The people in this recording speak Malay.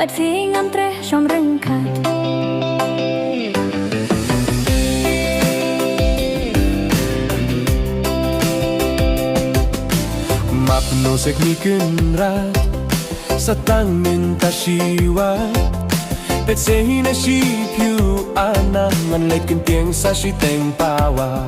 Bad fingam tre som rengkat Mapno sekniken rat Satang minta siwat Pet sehina si piu anang Ngan leit kentieng sa si teng pawa